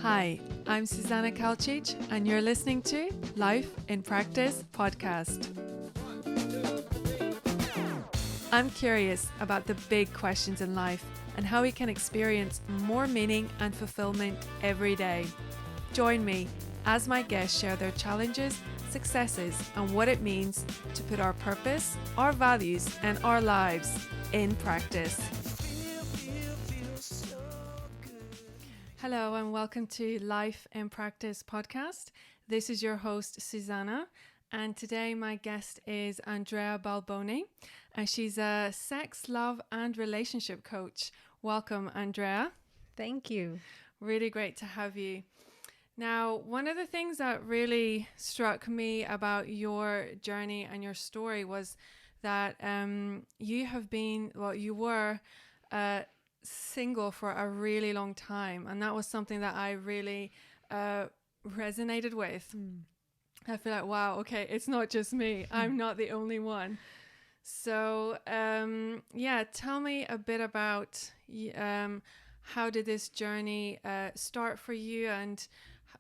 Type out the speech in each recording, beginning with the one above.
Hi, I'm Susanna Kalcic, and you're listening to Life in Practice podcast. I'm curious about the big questions in life and how we can experience more meaning and fulfillment every day. Join me as my guests share their challenges, successes, and what it means to put our purpose, our values, and our lives in practice. Hello and welcome to Life in Practice podcast. This is your host, Susanna, and today my guest is Andrea Balboni, and she's a sex, love, and relationship coach. Welcome, Andrea. Thank you. Really great to have you. Now, one of the things that really struck me about your journey and your story was that you were single for a really long time, and that was something that I really resonated with. I feel like, wow, okay, it's not just me. I'm not the only one. So tell me a bit about how did this journey start for you, and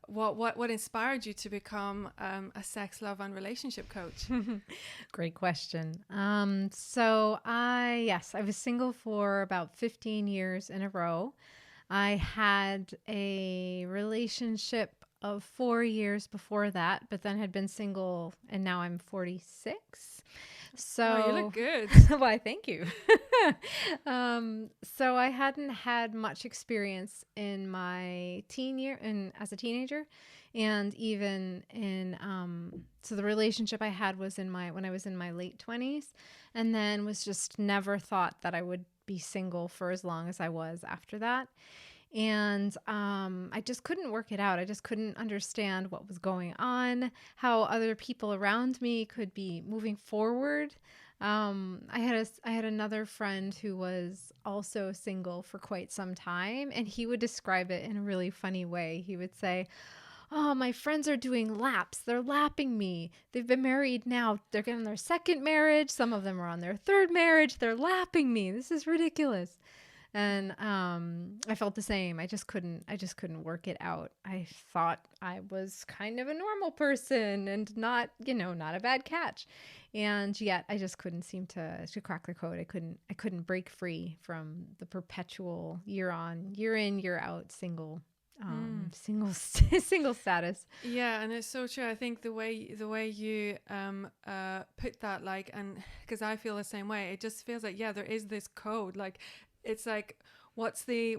what inspired you to become a sex, love, and relationship coach? Great question. So I was single for about 15 years in a row. I had a relationship of 4 years before that, but then had been single, and now I'm 46. So you look good. Why, thank you. So I hadn't had much experience in my as a teenager, and even in so the relationship I had was when I was in my late 20s, and then was just never thought that I would be single for as long as I was after that. And I just couldn't work it out. I just couldn't understand what was going on, how other people around me could be moving forward. I had another friend who was also single for quite some time, and he would describe it in a really funny way. He would say, "Oh, my friends are doing laps. They're lapping me. They've been married now. They're getting their second marriage. Some of them are on their third marriage. They're lapping me. This is ridiculous." And I felt the same. I just couldn't work it out. I thought I was kind of a normal person and not a bad catch. And yet I just couldn't seem to crack the code. I couldn't break free from the perpetual year in, year out single status. Yeah, and it's so true. I think the way you put that, like, and because I feel the same way, it just feels like, yeah, there is this code. Like, it's like, what's the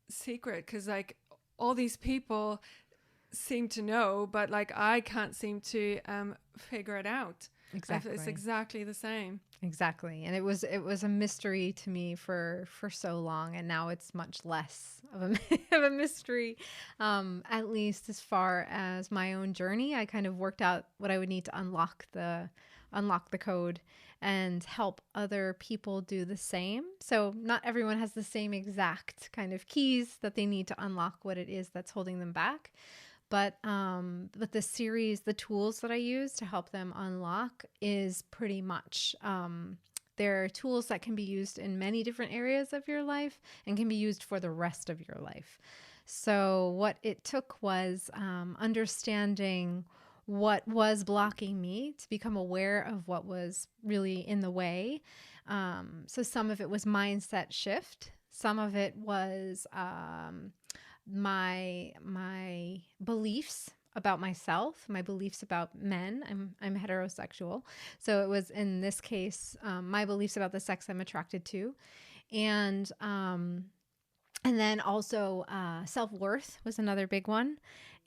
secret? Because like all these people seem to know, but like I can't seem to figure it out. Exactly. It's exactly the same. Exactly. And it was a mystery to me for so long, and now it's much less of a mystery. At least as far as my own journey, I kind of worked out what I would need to unlock the code and help other people do the same. So not everyone has the same exact kind of keys that they need to unlock what it is that's holding them back. But the tools that I use to help them unlock is pretty much, there are tools that can be used in many different areas of your life and can be used for the rest of your life. So what it took was understanding what was blocking me, to become aware of what was really in the way. So some of it was mindset shift. Some of it was my beliefs about myself, my beliefs about men. I'm heterosexual. So it was, in this case, my beliefs about the sex I'm attracted to. And then also self-worth was another big one,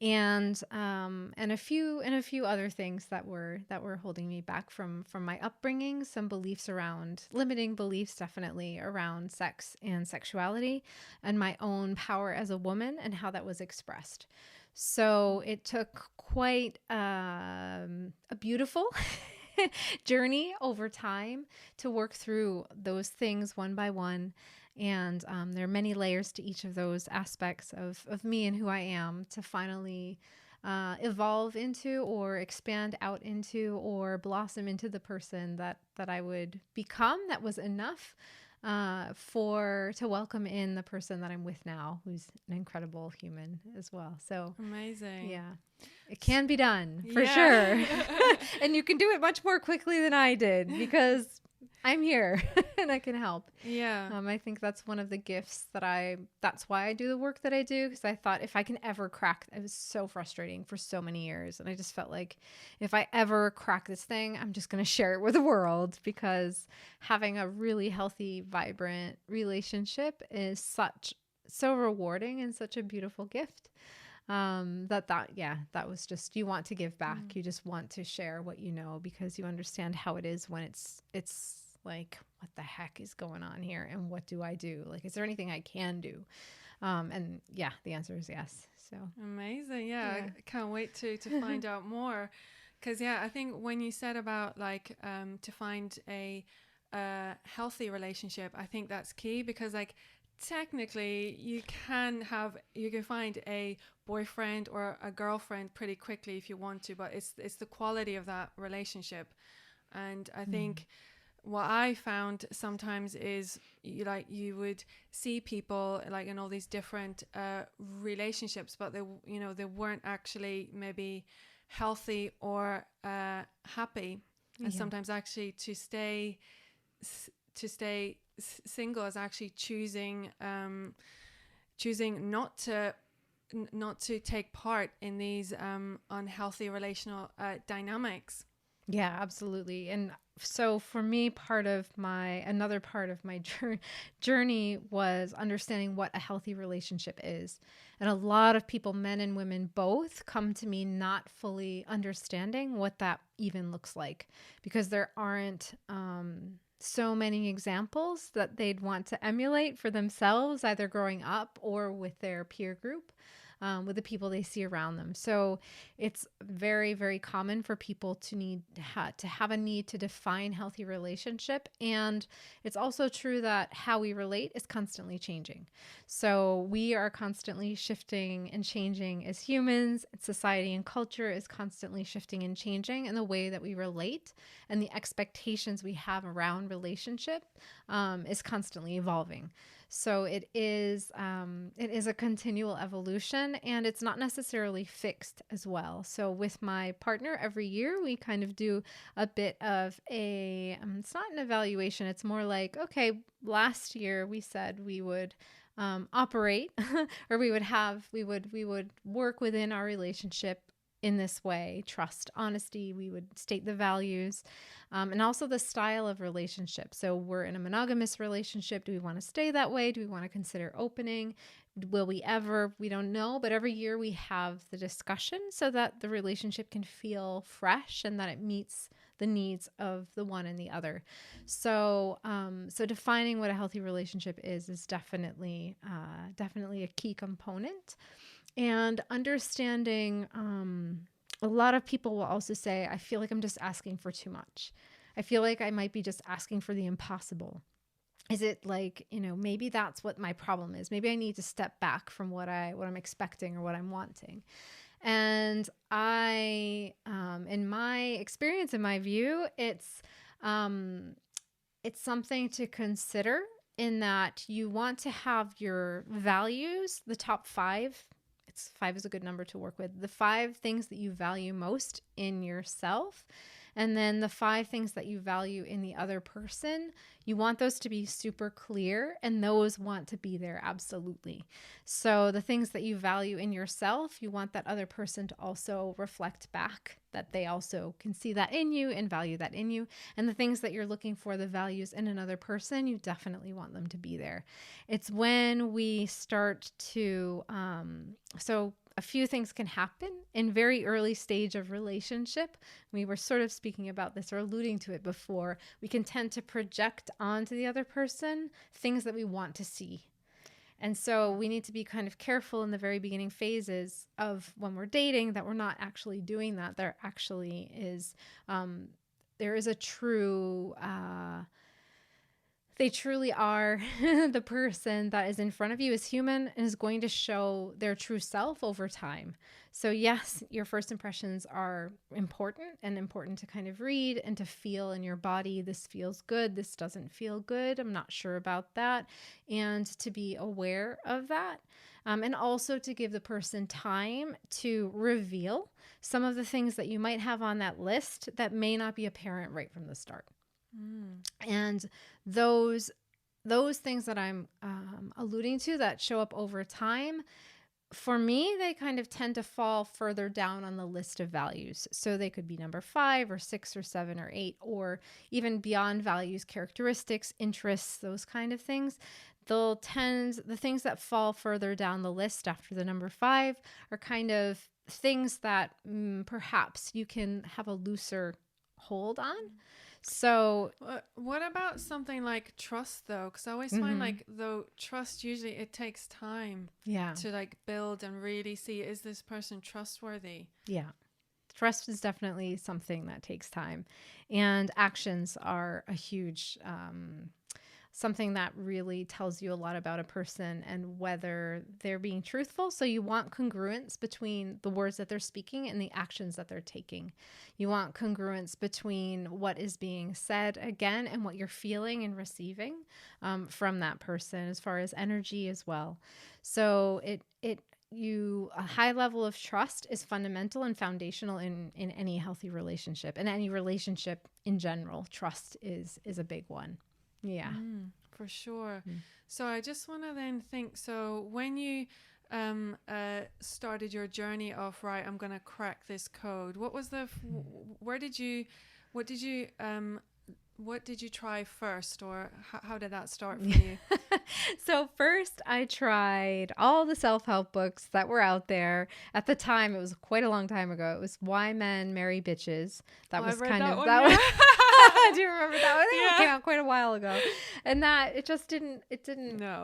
and a few other things that were holding me back from my upbringing. Some beliefs around limiting beliefs, definitely around sex and sexuality, and my own power as a woman and how that was expressed. So it took quite a beautiful journey over time to work through those things one by one. And there are many layers to each of those aspects of me and who I am, to finally evolve into, or expand out into, or blossom into the person that I would become, that was enough to welcome in the person that I'm with now, who's an incredible human as well. So amazing. yeah, it can be done for sure. And you can do it much more quickly than I did because I'm here and I can help. Yeah. I think that's one of the gifts that's why I do the work that I do. Because I thought if I can ever crack, it was so frustrating for so many years. And I just felt like if I ever crack this thing, I'm just going to share it with the world, because having a really healthy, vibrant relationship is so rewarding and such a beautiful gift. That was just, you want to give back. You just want to share what you know, because you understand how it is when it's like, what the heck is going on here? And what do I do? Like, is there anything I can do? And yeah, the answer is yes. So amazing. Yeah. I can't wait to find out more. Cause I think when you said about like, to find a healthy relationship, I think that's key, because like, technically you can find a boyfriend or a girlfriend pretty quickly if you want to, but it's the quality of that relationship. And I think what I found sometimes is you would see people like in all these different relationships, but they weren't actually maybe healthy or happy. And sometimes actually to stay single is actually choosing not to take part in these unhealthy relational dynamics. Yeah, absolutely. And so for me, another part of my journey was understanding what a healthy relationship is. And a lot of people, men and women both, come to me not fully understanding what that even looks like, because there aren't so many examples that they'd want to emulate for themselves, either growing up or with their peer group. With the people they see around them. So it's very, very common for people to have a need to define healthy relationship. And it's also true that how we relate is constantly changing. So we are constantly shifting and changing as humans. Society and culture is constantly shifting and changing, and the way that we relate and the expectations we have around relationship is constantly evolving. So it is a continual evolution, and it's not necessarily fixed as well. So with my partner, every year we kind of do a bit of it's not an evaluation. It's more like, okay, last year we said we would operate or we would work within our relationship in this way: trust, honesty. We would state the values, and also the style of relationship. So we're in a monogamous relationship. Do we want to stay that way? Do we want to consider opening? Will we ever? We don't know. But every year we have the discussion so that the relationship can feel fresh and that it meets the needs of the one and the other. So, so defining what a healthy relationship is definitely a key component. And understanding, a lot of people will also say, I feel like I'm just asking for too much. I feel like I might be just asking for the impossible. Is it like, maybe that's what my problem is. Maybe I need to step back from what I'm expecting or what I'm wanting. And in my experience, in my view, it's something to consider, in that you want to have your values, the top 5. 5 is a good number to work with. The 5 things that you value most in yourself, and then the 5 things that you value in the other person. You want those to be super clear, and those want to be there absolutely. So the things that you value in yourself, you want that other person to also reflect back that they also can see that in you and value that in you. And the things that you're looking for, the values in another person, you definitely want them to be there. It's when we start to, so a few things can happen in very early stage of relationship. We were sort of speaking about this or alluding to it before. We can tend to project onto the other person things that we want to see. And so we need to be kind of careful in the very beginning phases of when we're dating that we're not actually doing that. There actually is, there is a true, They truly are. The person that is in front of you is human and is going to show their true self over time. So yes, your first impressions are important, and important to kind of read and to feel in your body. This feels good. This doesn't feel good. I'm not sure about that. And to be aware of that. And also to give the person time to reveal some of the things that you might have on that list that may not be apparent right from the start. And those things that I'm alluding to that show up over time, for me, they kind of tend to fall further down on the list of values. So they could be number 5 or 6 or 7 or 8, or even beyond values, characteristics, interests, those kind of things. The things that fall further down the list after the number 5 are kind of things that perhaps you can have a looser hold on. So what about something like trust, though? Because I always find like, though, trust, usually it takes time to like build and really see, is this person trustworthy? Yeah. Trust is definitely something that takes time, and actions are a huge something that really tells you a lot about a person and whether they're being truthful. So you want congruence between the words that they're speaking and the actions that they're taking. You want congruence between what is being said again and what you're feeling and receiving from that person, as far as energy as well. So a high level of trust is fundamental and foundational in any healthy relationship, and any relationship in general. Trust is a big one. Yeah, for sure. So I just want to then think, so when you started your journey of, right, I'm going to crack this code, what was what did you try first, or how did that start for you? So first I tried all the self-help books that were out there. At the time, it was quite a long time ago. It was Why Men Marry Bitches. That was kind of that one. Do you remember that one? I think it came out quite a while ago. And that it didn't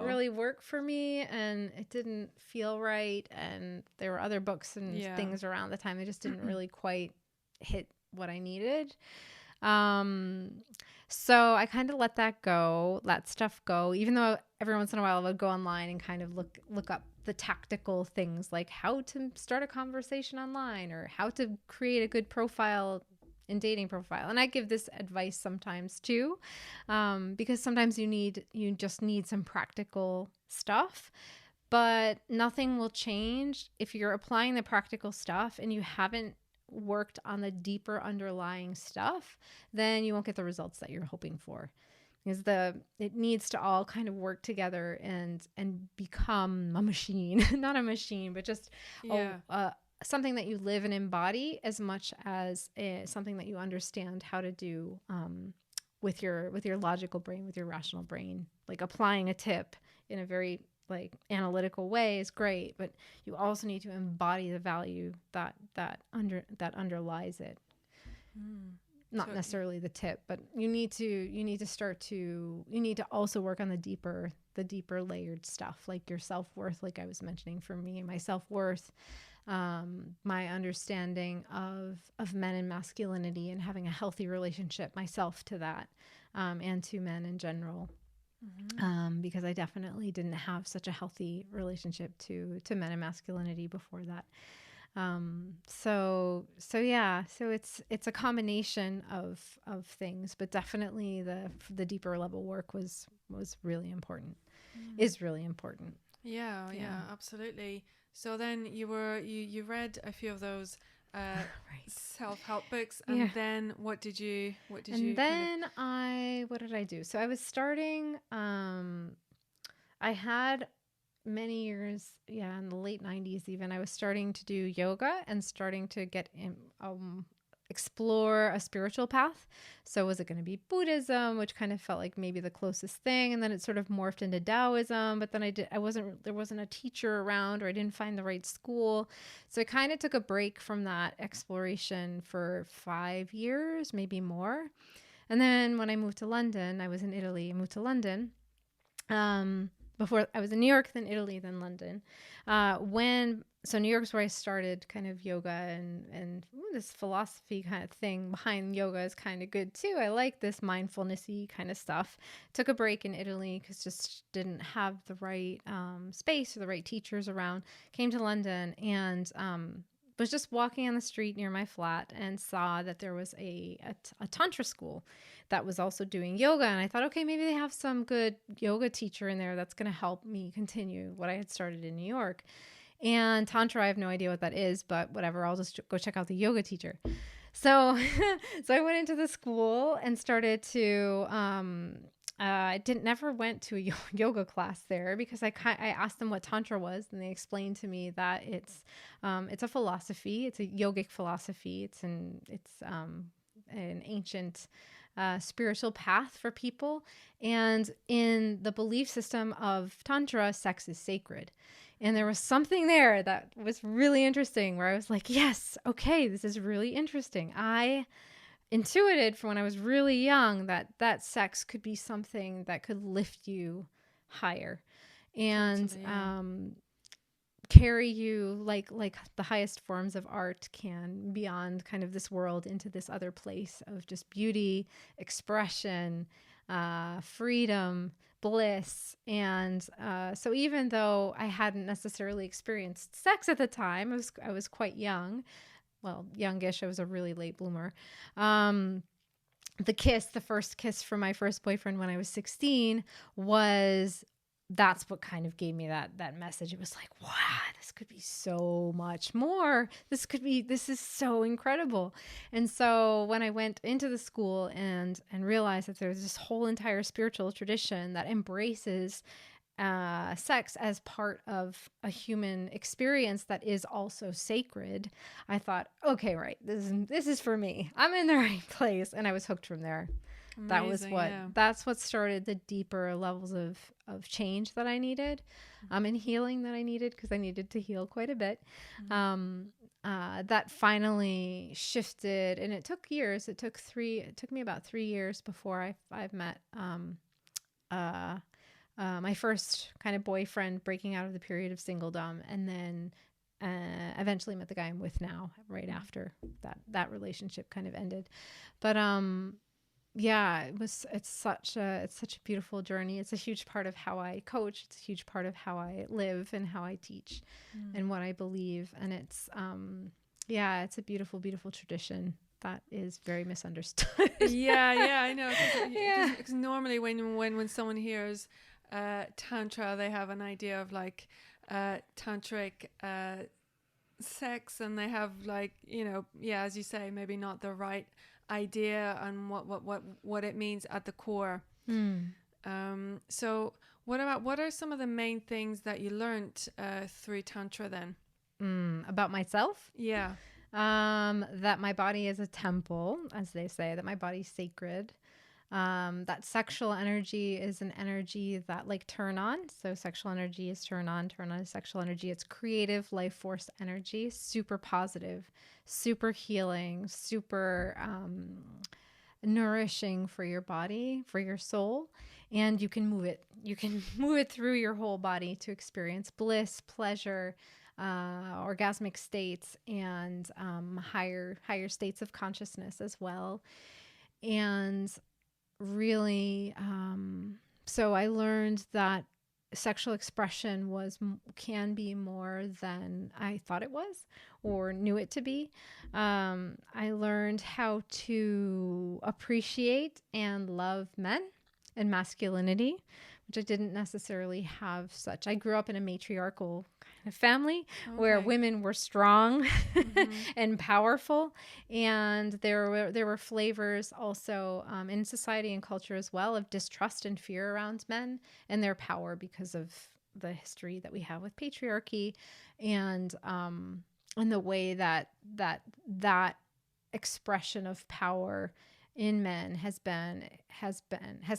really work for me, and it didn't feel right. And there were other books and things around the time that just didn't really quite hit what I needed. So I kind of let stuff go, even though every once in a while I would go online and kind of look up the tactical things, like how to start a conversation online, or how to create a good dating profile. And I give this advice sometimes too, because sometimes you just need some practical stuff, but nothing will change if you're applying the practical stuff and you haven't worked on the deeper underlying stuff. Then you won't get the results that you're hoping for, because it needs to all kind of work together and become a machine. Not a machine, but just something that you live and embody, as much as something that you understand how to do with your logical brain, with your rational brain. Like applying a tip in a very analytical way is great, but you also need to embody the value that underlies it. Not necessarily the tip, but you need to also work on the deeper layered stuff, like your self-worth. Like I was mentioning, for me, my self-worth, my understanding of men and masculinity, and having a healthy relationship myself to that, and to men in general. Because I definitely didn't have such a healthy relationship to men and masculinity before that. So it's a combination of things, but definitely the deeper level work was really important, is really important. Yeah, absolutely. So then you read a few of those right. Self-help books, and then what did you what did I do? So I was starting, I had many years, in the late 90s even, I was starting to do yoga and starting to get explore a spiritual path. So was it going to be Buddhism, which kind of felt like maybe the closest thing, and then it sort of morphed into Taoism, but then there wasn't a teacher around, or I didn't find the right school. So I kind of took a break from that exploration for 5 years, maybe more. And then when I moved to London, I was in Italy, I moved to London. before I was in New York, then Italy, then London. So New York's where I started kind of yoga, and this philosophy kind of thing behind yoga is kind of good too. I like this mindfulness-y kind of stuff. Took a break in Italy because just didn't have the right space or the right teachers around. Came to London and was just walking on the street near my flat and saw that there was a tantra school that was also doing yoga. And I thought, okay, maybe they have some good yoga teacher in there that's going to help me continue what I had started in New York. And tantra, I have no idea what that is, but whatever, I'll just go check out the yoga teacher. So, so I went into the school and started to, I never went to a yoga class there because I asked them what tantra was, and they explained to me that it's a philosophy. It's a yogic philosophy. It's an ancient spiritual path for people. And in the belief system of tantra, sex is sacred. And there was something there that was really interesting where I was like, yes, okay, this is really interesting. I intuited from when I was really young that sex could be something that could lift you higher and carry you like the highest forms of art can beyond kind of this world into this other place of just beauty, expression, freedom, bliss. And so even though I hadn't necessarily experienced sex at the time, I was quite young. Well, youngish. I was a really late bloomer. The first kiss from my first boyfriend when I was 16 that's what kind of gave me that message. It was like, wow, this could be so much more. This is so incredible. And so when I went into the school and realized that there's this whole entire spiritual tradition that embraces sex as part of a human experience that is also sacred, I thought, okay, right, this is for me. I'm in the right place. And I was hooked from there. Amazing, That's what started the deeper levels of change that I needed, and healing that I needed, because I needed to heal quite a bit. That finally shifted, and it took years. It took me about 3 years before I've met my first kind of boyfriend, breaking out of the period of singledom, and then eventually met the guy I'm with now right after that relationship kind of ended. But yeah, it's such a beautiful journey. It's a huge part of how I coach. It's a huge part of how I live and how I teach and what I believe. And it's it's a beautiful, beautiful tradition that is very misunderstood. Yeah, I know. Because normally when someone hears tantra, they have an idea of like tantric sex, and they have like, as you say, maybe not the right idea on what it means at the core. So what are some of the main things that you learned through tantra then? About myself? Yeah. That my body is a temple, as they say, that my body's sacred. That sexual energy is an energy that like turn on. So sexual energy is turn on is sexual energy. It's creative life force energy, super positive, super healing, super nourishing for your body, for your soul. And you can move it. You can move it through your whole body to experience bliss, pleasure, orgasmic states, and higher states of consciousness as well. And really, so I learned that sexual expression can be more than I thought it was or knew it to be. I learned how to appreciate and love men and masculinity, which I didn't necessarily have such. I grew up in a matriarchal kind of family where women were strong and powerful, and there were flavors also in society and culture as well of distrust and fear around men and their power because of the history that we have with patriarchy, and the way that expression of power in men has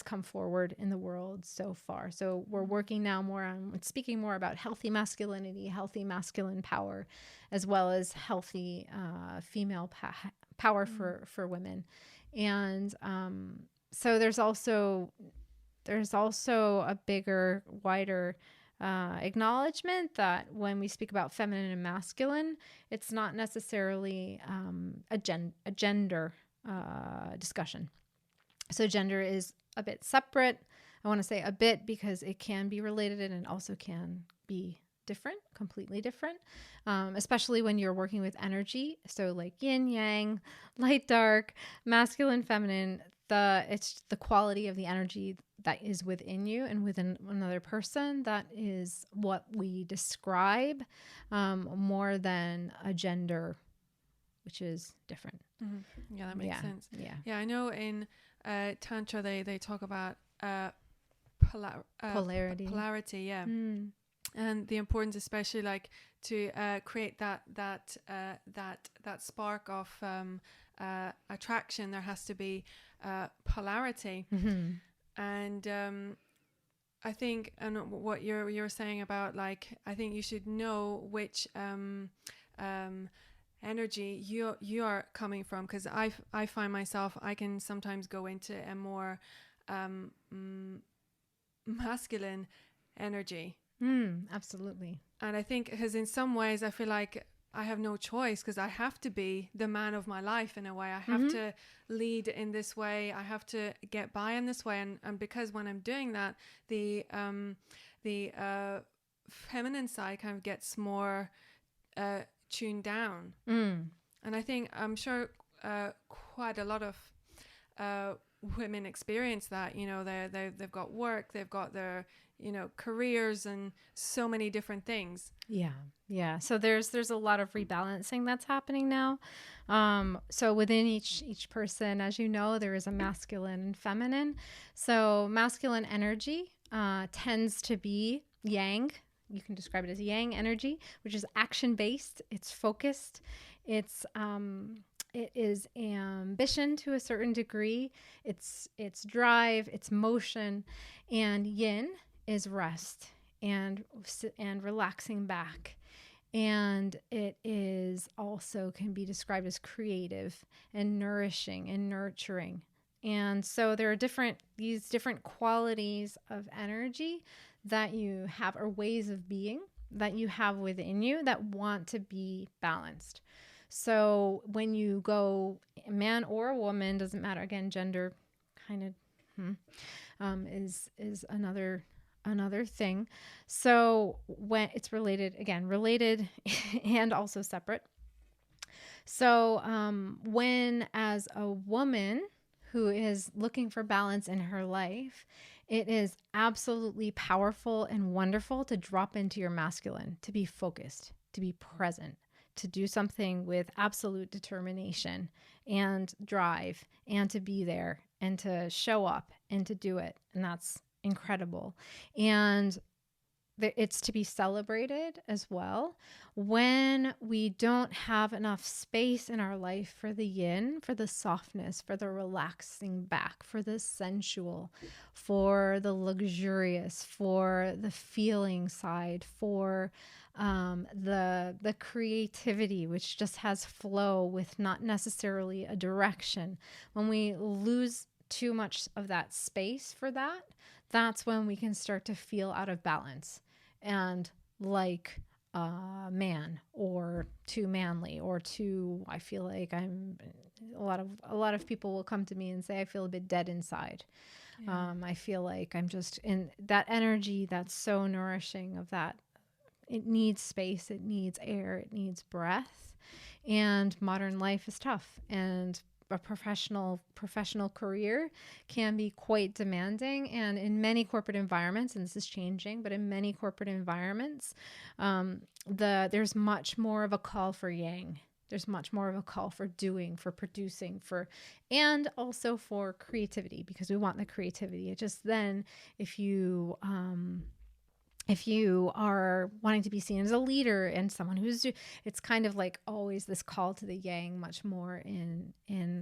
come forward in the world so far. So we're working now more on speaking more about healthy masculinity, healthy masculine power, as well as healthy female power for women. And so there's also there's also a bigger, wider acknowledgement that when we speak about feminine and masculine, it's not necessarily a gender discussion. So gender is a bit separate. I want to say a bit because it can be related and it also can be different, completely different, especially when you're working with energy. So like yin, yang, light, dark, masculine, feminine, it's the quality of the energy that is within you and within another person. That is what we describe more than a gender, which is different. Mm-hmm. Yeah, that makes sense. Yeah. Yeah, I know in Tantra they talk about polarity. Polarity, yeah. And the importance, especially like to create that spark of attraction, there has to be polarity. And I think, and what you're saying about, like, I think you should know which energy you are coming from, because I find myself, I can sometimes go into a more masculine energy. Absolutely. And I think because in some ways I feel like I have no choice, because I have to be the man of my life in a way. I have to lead in this way. I have to get by in this way. And because when I'm doing that, the feminine side kind of gets more tuned down. And I think, I'm sure quite a lot of women experience that. You know, they've got work, they've got their, you know, careers and so many different things. Yeah. So there's a lot of rebalancing that's happening now. So within each person, as you know, there is a masculine and feminine. So masculine energy tends to be yang. You can describe it as yang energy, which is action based. It's focused. It is ambition to a certain degree. It's drive. It's motion, and yin is rest and relaxing back. And it is also can be described as creative and nourishing and nurturing. And so there are these different qualities of energy that you have, or ways of being that you have within you that want to be balanced. So when you go a man or a woman, doesn't matter, again, gender kind of is another thing. So when it's related and also separate. So when, as a woman who is looking for balance in her life, it is absolutely powerful and wonderful to drop into your masculine, to be focused, to be present, to do something with absolute determination and drive, and to be there and to show up and to do it. And that's incredible. And it's to be celebrated as well. When we don't have enough space in our life for the yin, for the softness, for the relaxing back, for the sensual, for the luxurious, for the feeling side, for the creativity, which just has flow with not necessarily a direction. When we lose too much of that space for that, that's when we can start to feel out of balance and like a man, or too manly, or too, I feel like I'm, a lot of people will come to me and say, I feel a bit dead inside. Yeah. I feel like I'm just in that energy that's so nourishing of that. It needs space, it needs air, it needs breath. And modern life is tough, and a professional career can be quite demanding. And in many corporate environments, and this is changing, but in many corporate environments, there's much more of a call for yang. There's much more of a call for doing, for producing, and also for creativity, because we want the creativity. It just then, if you are wanting to be seen as a leader and someone it's kind of like always this call to the yang much more in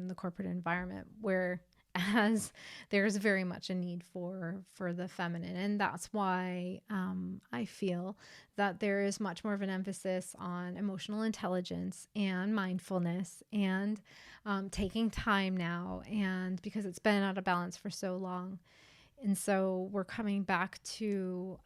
the corporate environment, whereas there's very much a need for the feminine. And that's why I feel that there is much more of an emphasis on emotional intelligence and mindfulness and taking time now, and because it's been out of balance for so long. And so we're coming back to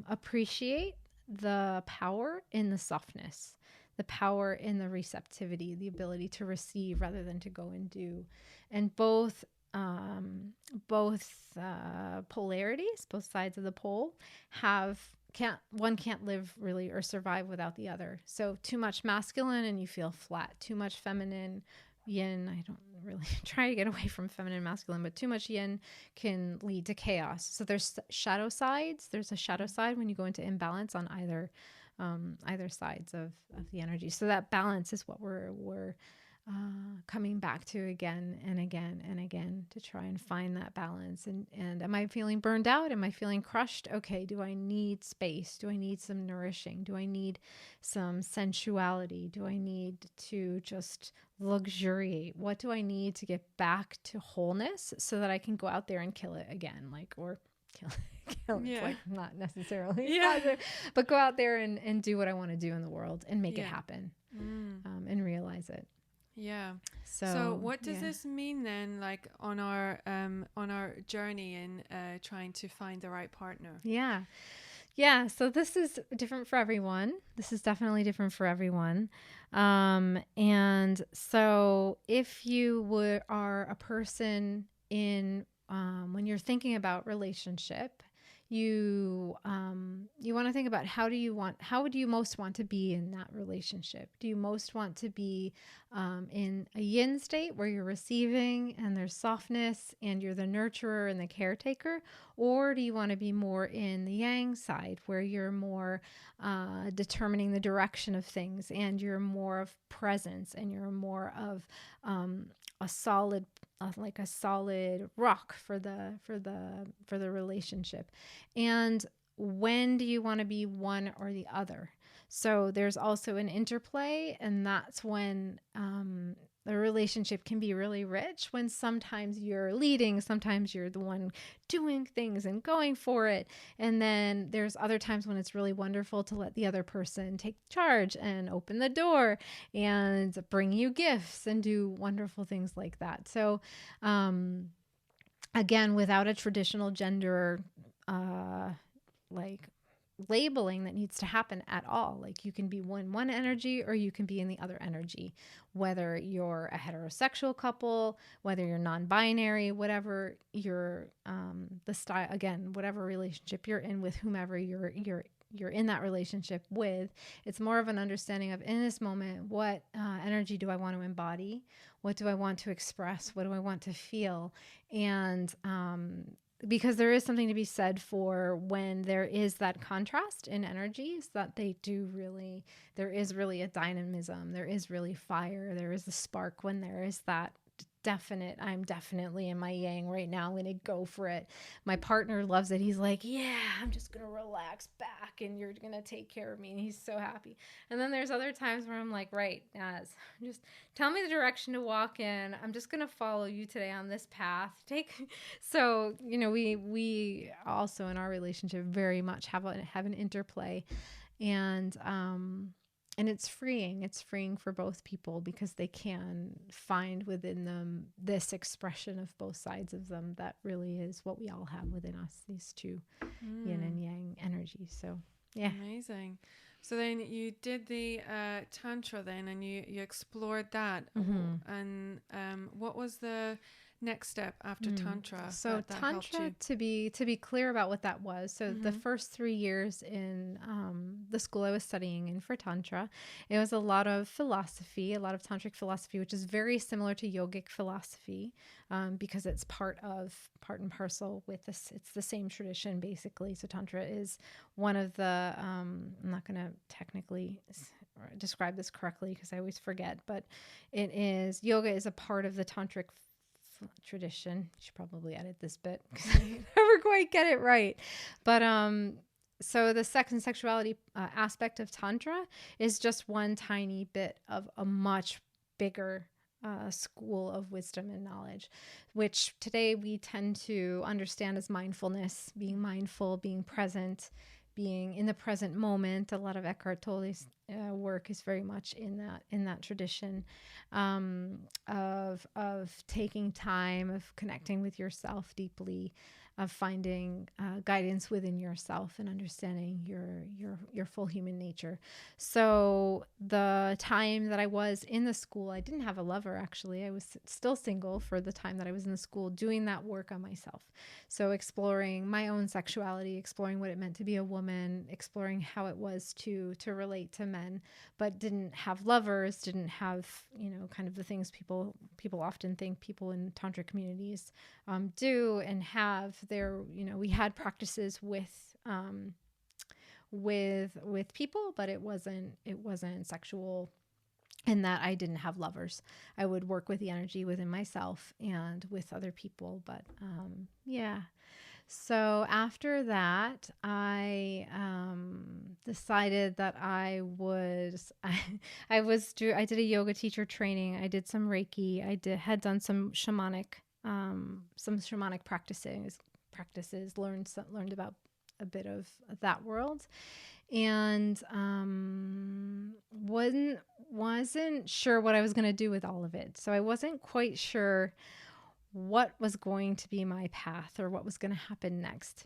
appreciate the power in the softness, the power in the receptivity, the ability to receive rather than to go and do. And polarities, both sides of the pole, can't live really or survive without the other. So too much masculine and you feel flat. Too much feminine, yin, I don't really try to get away from feminine and masculine, but too much yin can lead to chaos. So there's shadow sides. There's a shadow side when you go into imbalance on either sides of the energy. So that balance is what we're coming back to again and again and again to try and find that balance. And am I feeling burned out? Am I feeling crushed? Okay, do I need space? Do I need some nourishing? Do I need some sensuality? Do I need to just luxuriate? What do I need to get back to wholeness so that I can go out there and kill it again? Kill it. It's like not necessarily positive, but go out there and do what I want to do in the world and make it happen, and realize it. Yeah. So what does this mean then, like on our journey in trying to find the right partner? Yeah. So this is different for everyone. This is definitely different for everyone. And so if you are a person in when you're thinking about relationship, you want to think about how would you most want to be in that relationship? Do you most want to be in a yin state where you're receiving and there's softness and you're the nurturer and the caretaker? Or do you want to be more in the yang side where you're more determining the direction of things and you're more of presence and you're more of a solid rock for the relationship? And when do you want to be one or the other? So there's also an interplay, and that's when the relationship can be really rich, when sometimes you're leading, sometimes you're the one doing things and going for it. And then there's other times when it's really wonderful to let the other person take charge and open the door and bring you gifts and do wonderful things like that. So, again, without a traditional gender, labeling that needs to happen at all. Like you can be one energy or you can be in the other energy, whether you're a heterosexual couple, whether you're non-binary, whatever your the style, again, whatever relationship you're in with whomever you're in that relationship with. It's more of an understanding of, in this moment, what energy do I want to embody? What do I want to express? What do I want to feel? And because there is something to be said for when there is that contrast in energies, that there is really a dynamism, there is really fire, there is a spark when there is that definite, I'm definitely in my yang right now, I'm going to go for it. My partner loves it. He's like, yeah, I'm just going to relax back and you're going to take care of me. And he's so happy. And then there's other times where I'm like, right, just tell me the direction to walk in. I'm just going to follow you today on this path. So, we also in our relationship very much have an interplay, and it's freeing. It's freeing for both people because they can find within them this expression of both sides of them that really is what we all have within us, these two yin and yang energies. So, yeah. Amazing. So then you did the Tantra then, and you explored that. And what was the next step after Tantra? So that Tantra, to be clear about what that was. So the first 3 years in the school I was studying in for Tantra, it was a lot of philosophy, a lot of tantric philosophy, which is very similar to yogic philosophy, because it's part and parcel with this. It's the same tradition basically. So Tantra is one of the, I'm not going to technically describe this correctly because I always forget, but yoga is a part of the tantric tradition. You should probably edit this bit because I never quite get it right. But so the sex and sexuality aspect of Tantra is just one tiny bit of a much bigger school of wisdom and knowledge, which today we tend to understand as mindfulness, being mindful, being present, being in the present moment. A lot of Eckhart Tolle's work is very much in that tradition of taking time, of connecting with yourself deeply, finding guidance within yourself and understanding your full human nature. So the time that I was in the school, I didn't have a lover actually. I was still single for the time that I was in the school, doing that work on myself. So exploring my own sexuality, exploring what it meant to be a woman, exploring how it was to relate to men, but didn't have lovers, didn't have, kind of the things people often think people in tantric communities do and have. There, we had practices with people, but it wasn't sexual, in that I didn't have lovers. I would work with the energy within myself and with other people, but yeah. So after that, I decided that I did a yoga teacher training. I did some Reiki. Had done some shamanic practices, learned about a bit of that world, and wasn't sure what I was going to do with all of it. So I wasn't quite sure what was going to be my path or what was going to happen next.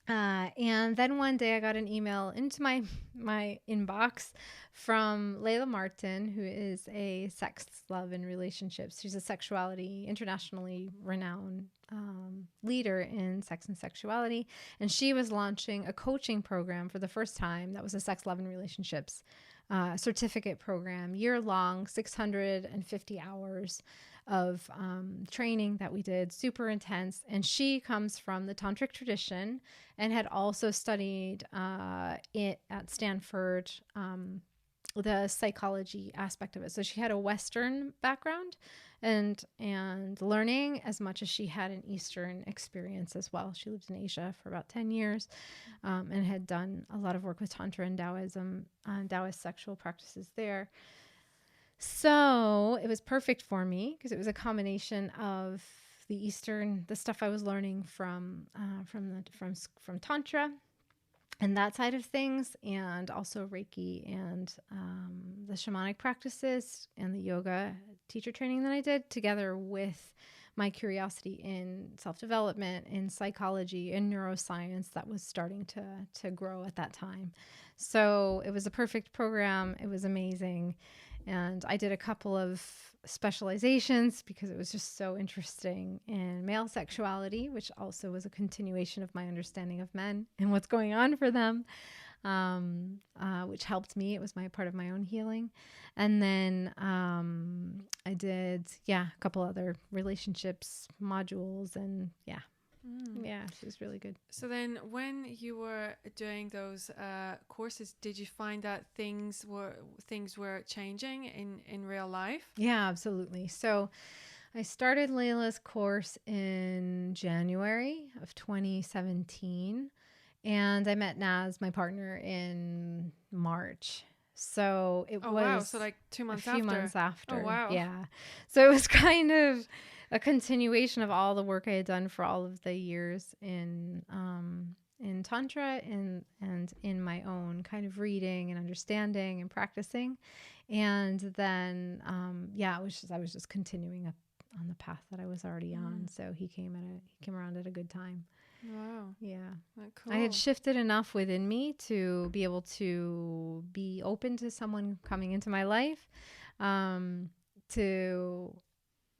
And then one day I got an email into my inbox from Layla Martin, who is a sex, love, and relationships. She's a sexuality, internationally renowned leader in sex and sexuality. And she was launching a coaching program for the first time. That was a sex, love, and relationships certificate program, year-long, 650 hours of training that we did, super intense. And she comes from the tantric tradition and had also studied it at Stanford, the psychology aspect of it. So she had a Western background and learning as much as she had an Eastern experience as well. She lived in Asia for about 10 years and had done a lot of work with Tantra and Taoism, Taoist sexual practices there. So it was perfect for me because it was a combination of the stuff I was learning from Tantra and that side of things, and also Reiki and the shamanic practices and the yoga teacher training that I did, together with my curiosity in self-development, in psychology, in neuroscience that was starting to grow at that time. So it was a perfect program. It was amazing. And I did a couple of specializations because it was just so interesting in male sexuality, which also was a continuation of my understanding of men and what's going on for them, which helped me. It was part of my own healing. And then I did, a couple other relationships modules, and yeah, it was really good. So then when you were doing those courses, did you find that things were changing in real life? Yeah, absolutely. So I started Layla's course in January of 2017, and I met Naz, my partner, in March. So it was wow. So like 2 months a few months after. Oh, wow. Yeah. So it was kind of a continuation of all the work I had done for all of the years in Tantra and in my own kind of reading and understanding and practicing. And then, I was just continuing up on the path that I was already on. So he came around at a good time. Wow. Yeah. Cool. I had shifted enough within me to be able to be open to someone coming into my life, to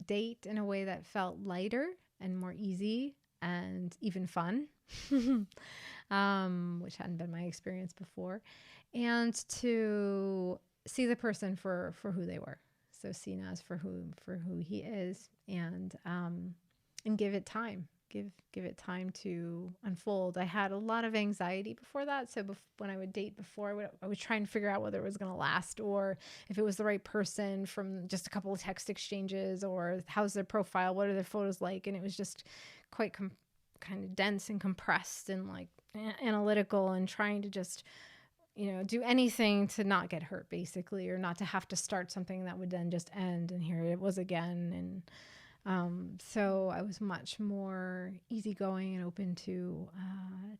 date in a way that felt lighter and more easy and even fun, which hadn't been my experience before, and to see the person for who they were. So see Naz for who he is, and give it time. Give it time to unfold. I had a lot of anxiety before that. So when I would date before, I would try and figure out whether it was going to last or if it was the right person from just a couple of text exchanges, or how's their profile, what are their photos like. And it was just quite kind of dense and compressed and like analytical, and trying to just, do anything to not get hurt basically, or not to have to start something that would then just end. And here it was again. And so I was much more easygoing and open to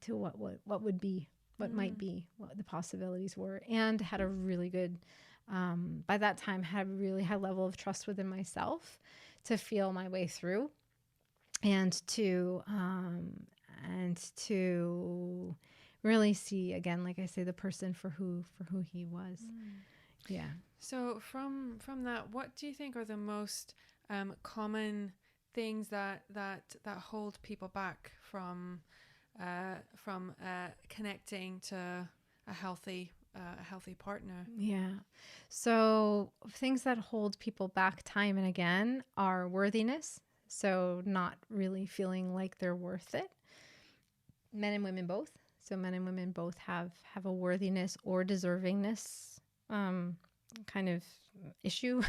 what would be, what might be, what the possibilities were, and had a really good, by that time, had a really high level of trust within myself to feel my way through. and to really see, again, like I say, the person for who he was. Yeah. So from that, what do you think are the most common things that hold people back from connecting to a healthy partner? Yeah. So things that hold people back time and again are worthiness. So not really feeling like they're worth it. Men and women both. So men and women both have a worthiness or deservingness kind of issue,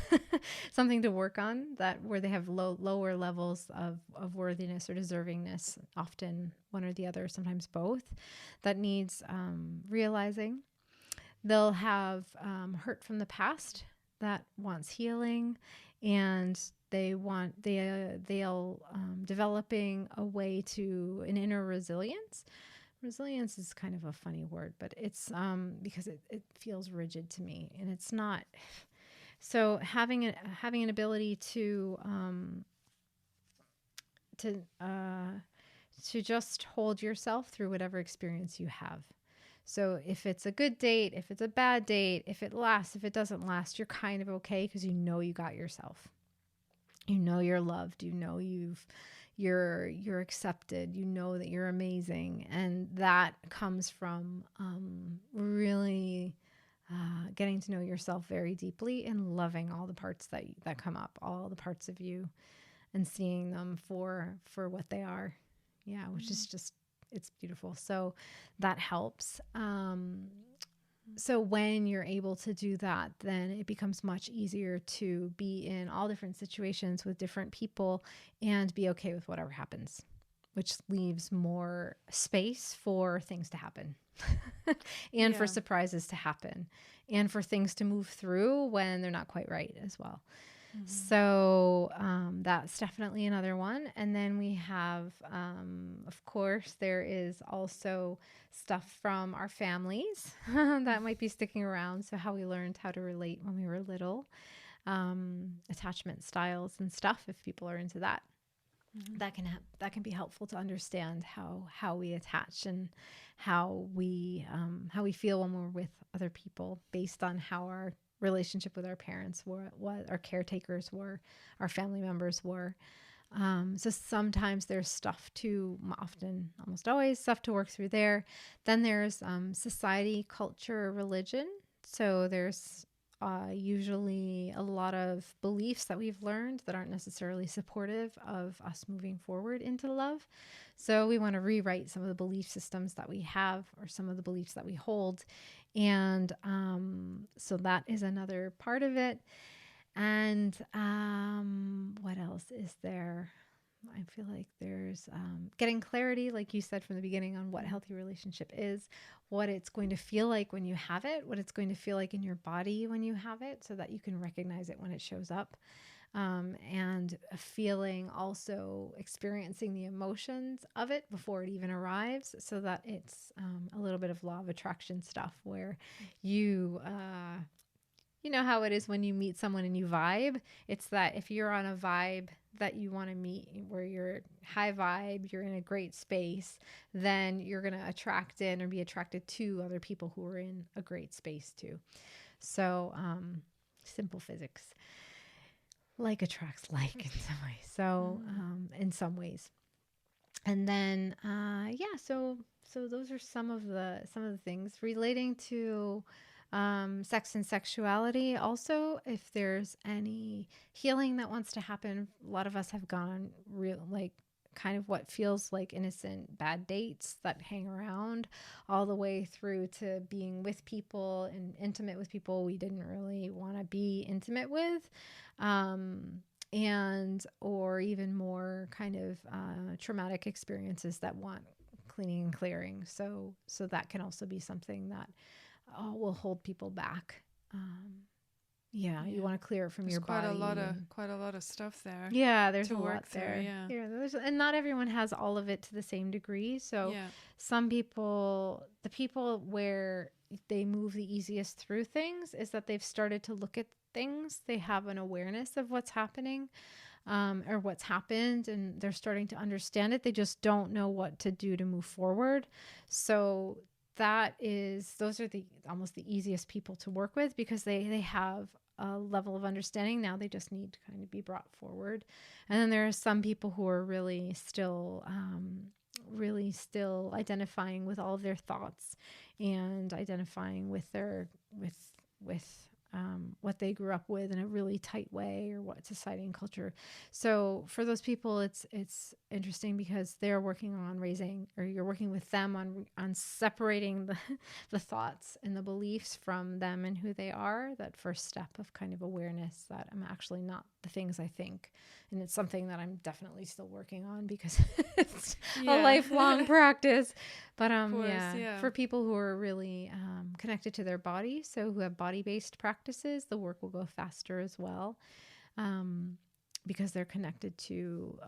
something to work on, that where they have lower levels of worthiness or deservingness, often one or the other, sometimes both, that needs realizing. They'll have hurt from the past that wants healing, and they'll developing a way to an inner resilience. Resilience is kind of a funny word, but it's because it feels rigid to me, and it's not. So having an ability to just hold yourself through whatever experience you have. So if it's a good date, if it's a bad date, if it lasts, if it doesn't last, you're kind of okay because you know you got yourself. You know you're loved. You know you're accepted. You know that you're amazing, and that comes from really getting to know yourself very deeply and loving all the parts that come up, all the parts of you, and seeing them for what they are. Yeah, which is just, it's beautiful. So that helps. So when you're able to do that, then it becomes much easier to be in all different situations with different people and be okay with whatever happens, which leaves more space for things to happen and for surprises to happen and for things to move through when they're not quite right as well. So that's definitely another one. And then we have, of course, there is also stuff from our families that might be sticking around. So how we learned how to relate when we were little, attachment styles and stuff, if people are into that. That can be helpful to understand how we attach and how we feel when we're with other people based on how our relationship with our parents were, what our caretakers were, our family members were. So sometimes there's stuff to, often, almost always, stuff to work through there. Then there's society, culture, religion. So there's usually a lot of beliefs that we've learned that aren't necessarily supportive of us moving forward into love. So we want to rewrite some of the belief systems that we have, or some of the beliefs that we hold. And so that is another part of it. And what else is there? I feel like there's getting clarity, like you said from the beginning, on what healthy relationship is, what it's going to feel like when you have it, what it's going to feel like in your body when you have it, so that you can recognize it when it shows up. And feeling, also experiencing the emotions of it before it even arrives, so that it's a little bit of law of attraction stuff where you know how it is when you meet someone and you vibe. It's that if you're on a vibe that you want to meet, where you're high vibe, you're in a great space, then you're going to attract in or be attracted to other people who are in a great space too. So simple physics. Like attracts like in some ways. So in some ways. And then so those are some of the things relating to sex and sexuality. Also, if there's any healing that wants to happen, a lot of us have gone kind of what feels like innocent bad dates that hang around, all the way through to being with people and intimate with people we didn't really want to be intimate with, and or even more kind of traumatic experiences that want cleaning and clearing. So that can also be something that will hold people back. You want to clear it from your body. Quite a lot of stuff there. Yeah, there's to a work lot through, there. Yeah, and not everyone has all of it to the same degree. So some people, the people where they move the easiest through things, is that they've started to look at things. They have an awareness of what's happening. or what's happened, and they're starting to understand it. They just don't know what to do to move forward. So those are almost the easiest people to work with, because they have a level of understanding. Now they just need to kind of be brought forward. And then there are some people who are really still identifying with all of their thoughts, and identifying with their what they grew up with in a really tight way, or what society and culture. So for those people, it's interesting, because they're working on raising, or you're working with them on separating the thoughts and the beliefs from them and who they are. That first step of kind of awareness that I'm actually not the things I think. And it's something that I'm definitely still working on, because it's a lifelong practice. But for people who are really connected to their body, so who have body-based practices, the work will go faster as well, because they're connected to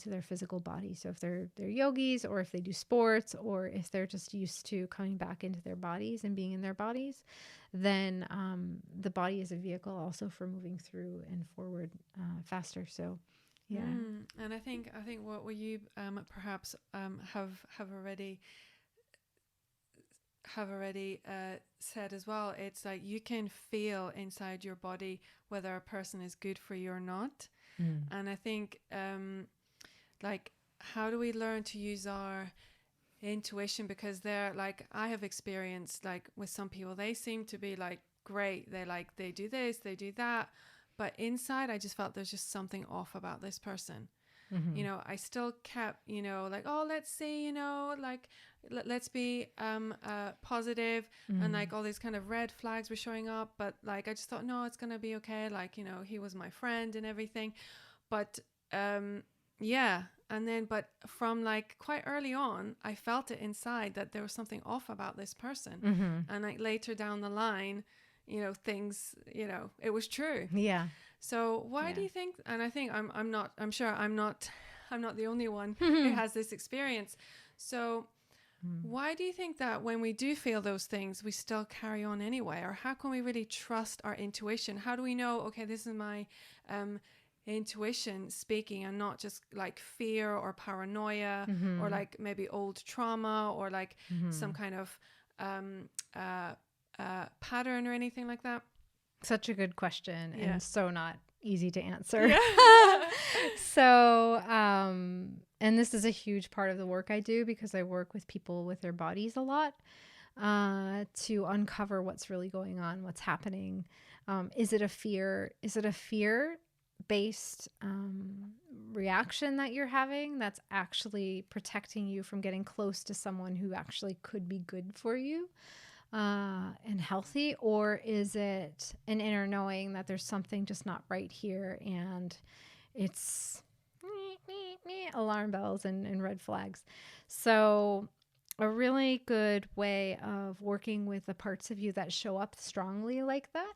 their physical body. So if they're yogis, or if they do sports, or if they're just used to coming back into their bodies and being in their bodies, then the body is a vehicle also for moving through and forward faster. So and I think what you perhaps have already said as well, it's like you can feel inside your body whether a person is good for you or not. And I think like, how do we learn to use our intuition? Because they're like, I have experienced, like, with some people, they seem to be like great, they do this, they do that, but inside I just felt there's just something off about this person. You know, I still kept, like, oh, let's see, like, let's be positive, and like all these kind of red flags were showing up, but like I just thought, no, it's gonna be okay, like, he was my friend and everything. But and then, but from like quite early on, I felt it inside that there was something off about this person. And like later down the line, things, it was true. So why do you think, and I think I'm sure I'm not the only one who has this experience. So why do you think that when we do feel those things, we still carry on anyway? Or how can we really trust our intuition? How do we know, okay, this is my intuition speaking, and not just like fear or paranoia, or like maybe old trauma, or like some kind of pattern or anything like that? Such a good question, and so not easy to answer. So, and this is a huge part of the work I do, because I work with people with their bodies a lot, to uncover what's really going on, what's happening. Is it a fear? Is it a fear-based reaction that you're having that's actually protecting you from getting close to someone who actually could be good for you? And healthy? Or is it an inner knowing that there's something just not right here, and it's alarm bells and red flags? So a really good way of working with the parts of you that show up strongly like that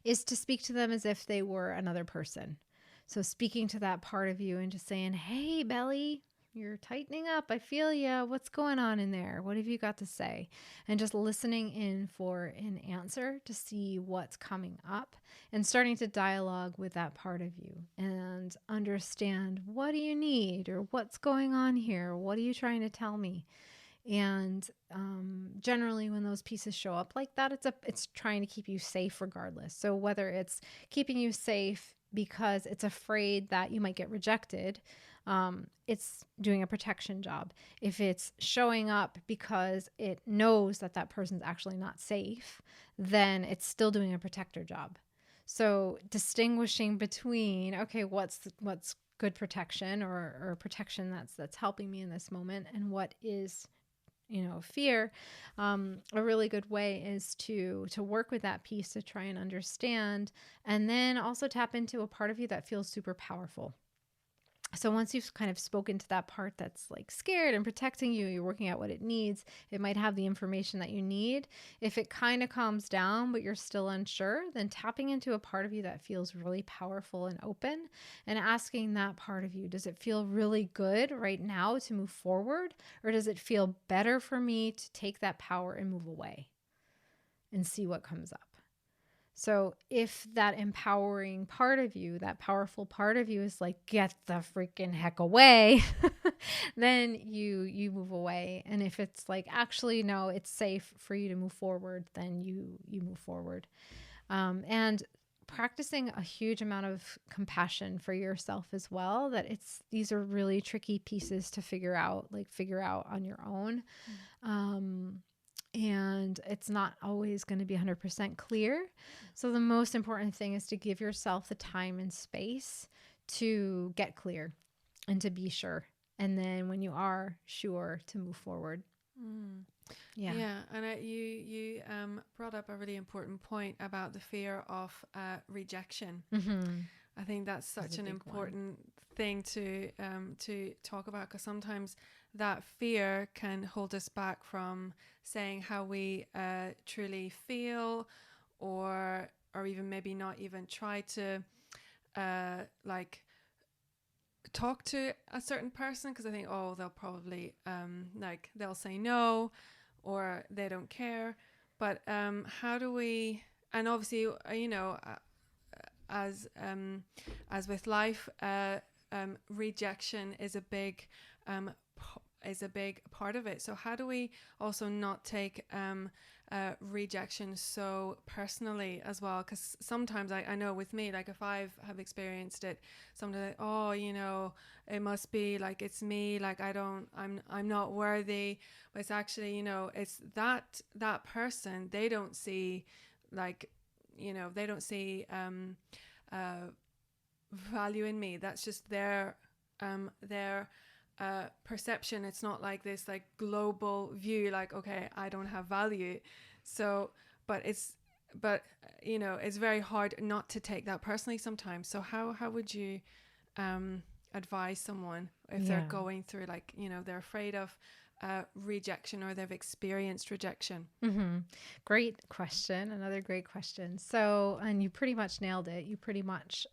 is to speak to them as if they were another person. So speaking to that part of you and just saying, hey, belly, you're tightening up. I feel ya. What's going on in there? What have you got to say? And just listening in for an answer to see what's coming up, and starting to dialogue with that part of you and understand, what do you need, or what's going on here? What are you trying to tell me? And generally when those pieces show up like that, it's trying to keep you safe regardless. So whether it's keeping you safe because it's afraid that you might get rejected, it's doing a protection job. If it's showing up because it knows that that person's actually not safe, then it's still doing a protector job. So distinguishing between, okay, what's good protection, or protection that's helping me in this moment, and what is, fear. A really good way is to work with that piece, to try and understand, and then also tap into a part of you that feels super powerful. So once you've kind of spoken to that part that's like scared and protecting you, you're working out what it needs. It might have the information that you need. If it kind of calms down, but you're still unsure, then tapping into a part of you that feels really powerful and open, and asking that part of you, does it feel really good right now to move forward? Or does it feel better for me to take that power and move away and see what comes up? So if that empowering part of you, that powerful part of you is like, get the freaking heck away, then you move away. And if it's like, actually, no, it's safe for you to move forward, then you move forward. And practicing a huge amount of compassion for yourself as well, that these are really tricky pieces to figure out on your own. And it's not always going to be 100% clear. So the most important thing is to give yourself the time and space to get clear and to be sure. And then when you are sure, to move forward. Yeah, and you brought up a really important point about the fear of rejection. I think that's such an important thing to talk about, because sometimes that fear can hold us back from saying how we truly feel, or even maybe not even try to like talk to a certain person, because I think, oh, they'll probably like they'll say no, or they don't care. But how do we? And obviously, as with life, rejection is a big part of it. So how do we also not take rejection so personally as well? Because sometimes I know with me, like if have experienced it, sometimes it must be like it's me, like I'm not worthy. But it's actually, it's that person, they don't see like, they don't see value in me. That's just their perception. It's not like this like global view, like, okay, I don't have value. So but it's very hard not to take that personally sometimes. So how would you advise someone if they're going through, like, they're afraid of rejection, or they've experienced rejection? Great question. Another great question. So, and you pretty much nailed it. You pretty much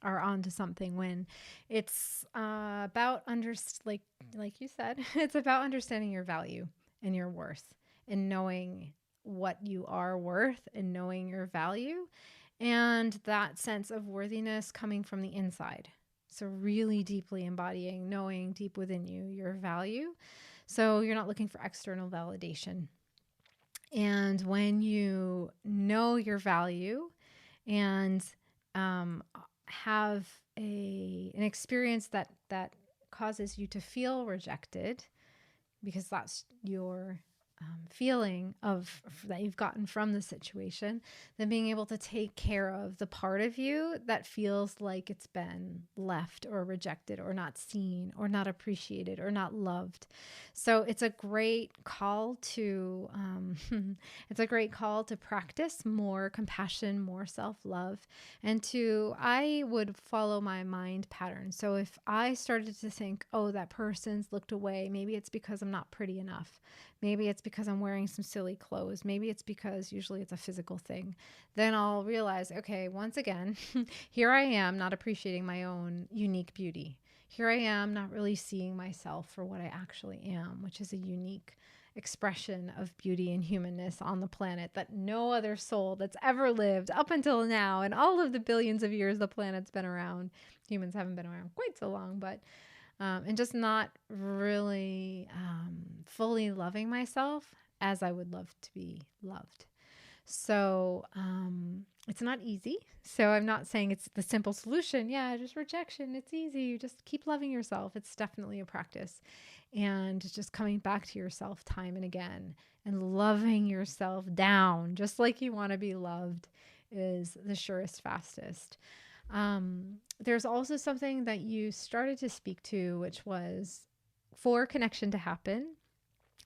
are onto something when it's about like you said, it's about understanding your value and your worth, and knowing what you are worth, and knowing your value, and that sense of worthiness coming from the inside. So really deeply embodying, knowing deep within you your value. So you're not looking for external validation. And when you know your value and have an experience that causes you to feel rejected, because that's your feeling of that you've gotten from the situation, then being able to take care of the part of you that feels like it's been left or rejected or not seen or not appreciated or not loved. So it's a great call to practice more compassion, more self-love, and I would follow my mind pattern. So if I started to think, oh, that person's looked away, maybe it's because I'm not pretty enough. Maybe it's because I'm wearing some silly clothes. Maybe it's because usually it's a physical thing. Then I'll realize, okay, once again, here I am not appreciating my own unique beauty. Here I am not really seeing myself for what I actually am, which is a unique expression of beauty and humanness on the planet that no other soul that's ever lived up until now, and all of the billions of years the planet's been around. Humans haven't been around quite so long, but and just not really fully loving myself as I would love to be loved. So it's not easy. So I'm not saying it's the simple solution. Yeah, just rejection. It's easy. You just keep loving yourself. It's definitely a practice. And just coming back to yourself time and again and loving yourself down just like you want to be loved is the surest, fastest. There's also something that you started to speak to, which was, for connection to happen,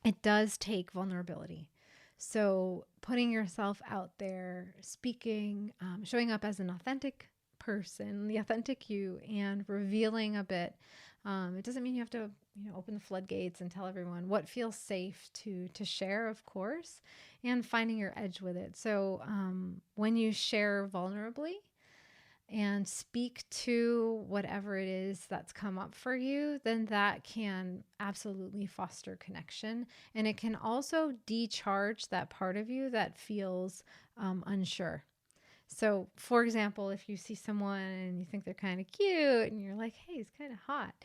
it does take vulnerability. So putting yourself out there, speaking, showing up as an authentic person, the authentic you, and revealing a bit. It doesn't mean you have to, open the floodgates and tell everyone what feels safe to share, of course, and finding your edge with it. So when you share vulnerably and speak to whatever it is that's come up for you, then that can absolutely foster connection. And it can also decharge that part of you that feels unsure. So, for example, if you see someone and you think they're kind of cute and you're like, hey, he's kind of hot,